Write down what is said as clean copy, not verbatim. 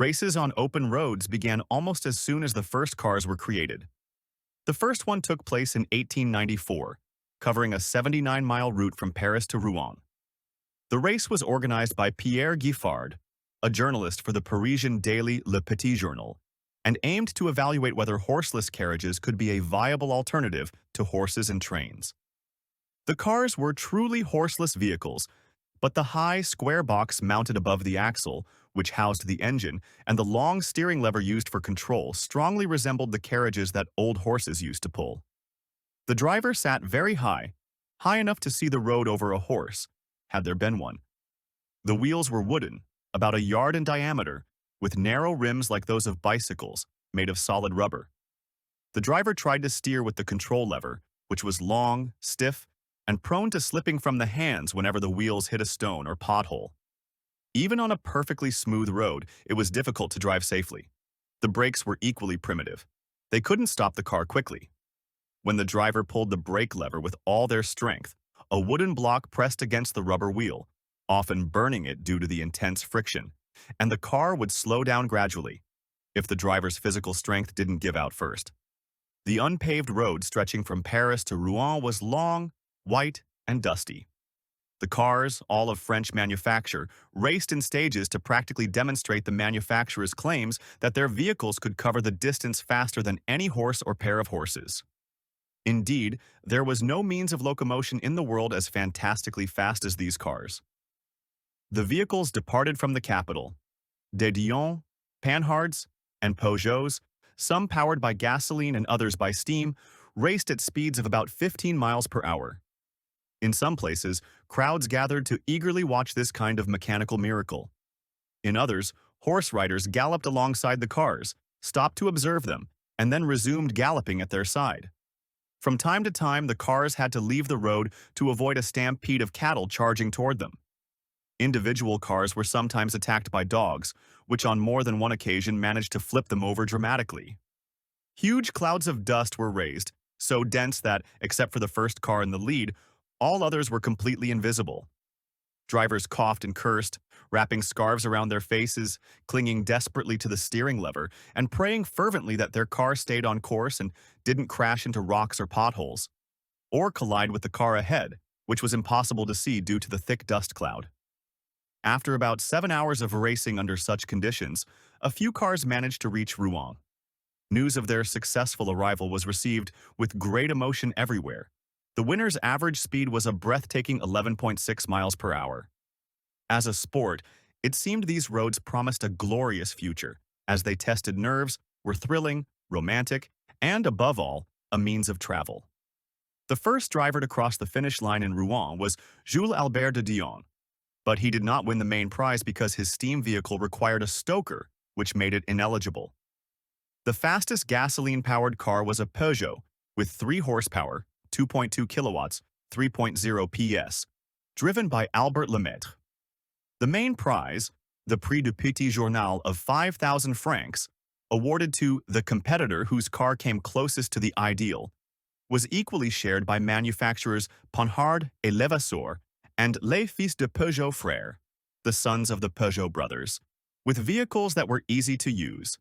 Races on open roads began almost as soon as the first cars were created. The first one took place in 1894, covering a 79-mile route from Paris to Rouen. The race was organized by Pierre Giffard, a journalist for the Parisian daily Le Petit journal, and aimed to evaluate whether horseless carriages could be a viable alternative to horses and trains. The cars were truly horseless vehicles, but the high, square box mounted above the axle, which housed the engine, and the long steering lever used for control strongly resembled the carriages that old horses used to pull. The driver sat very high, high enough to see the road over a horse, had there been one. The wheels were wooden, about a yard in diameter, with narrow rims like those of bicycles, made of solid rubber. The driver tried to steer with the control lever, which was long, stiff, and prone to slipping from the hands whenever the wheels hit a stone or pothole. Even on a perfectly smooth road, it was difficult to drive safely. The brakes were equally primitive. They couldn't stop the car quickly. When the driver pulled the brake lever with all their strength, a wooden block pressed against the rubber wheel, often burning it due to the intense friction, and the car would slow down gradually, if the driver's physical strength didn't give out first. The unpaved road stretching from Paris to Rouen was long, white, and dusty. The cars, all of French manufacture, raced in stages to practically demonstrate the manufacturer's claims that their vehicles could cover the distance faster than any horse or pair of horses. Indeed, there was no means of locomotion in the world as fantastically fast as these cars. The vehicles departed from the capital. De Dion, Panhards, and Peugeots, some powered by gasoline and others by steam, raced at speeds of about 15 miles per hour. In some places, crowds gathered to eagerly watch this kind of mechanical miracle. In others, horse riders galloped alongside the cars, stopped to observe them, and then resumed galloping at their side. From time to time, the cars had to leave the road to avoid a stampede of cattle charging toward them. Individual cars were sometimes attacked by dogs, which on more than one occasion managed to flip them over dramatically. Huge clouds of dust were raised, so dense that, except for the first car in the lead, all others were completely invisible. Drivers coughed and cursed, wrapping scarves around their faces, clinging desperately to the steering lever, and praying fervently that their car stayed on course and didn't crash into rocks or potholes, or collide with the car ahead, which was impossible to see due to the thick dust cloud. After about 7 hours of racing under such conditions, a few cars managed to reach Rouen. News of their successful arrival was received with great emotion everywhere. The winner's average speed was a breathtaking 11.6 miles per hour. As a sport, it seemed these roads promised a glorious future, as they tested nerves, were thrilling, romantic, and, above all, a means of travel. The first driver to cross the finish line in Rouen was Jules Albert de Dion, but he did not win the main prize because his steam vehicle required a stoker, which made it ineligible. The fastest gasoline-powered car was a Peugeot, with 3 horsepower, 2.2 kilowatts, 3.0 PS, driven by Albert Lemaitre. The main prize, the Prix du Petit Journal of 5,000 francs, awarded to the competitor whose car came closest to the ideal, was equally shared by manufacturers Panhard et Levasseur and Les Fils de Peugeot Frères, the sons of the Peugeot brothers, with vehicles that were easy to use.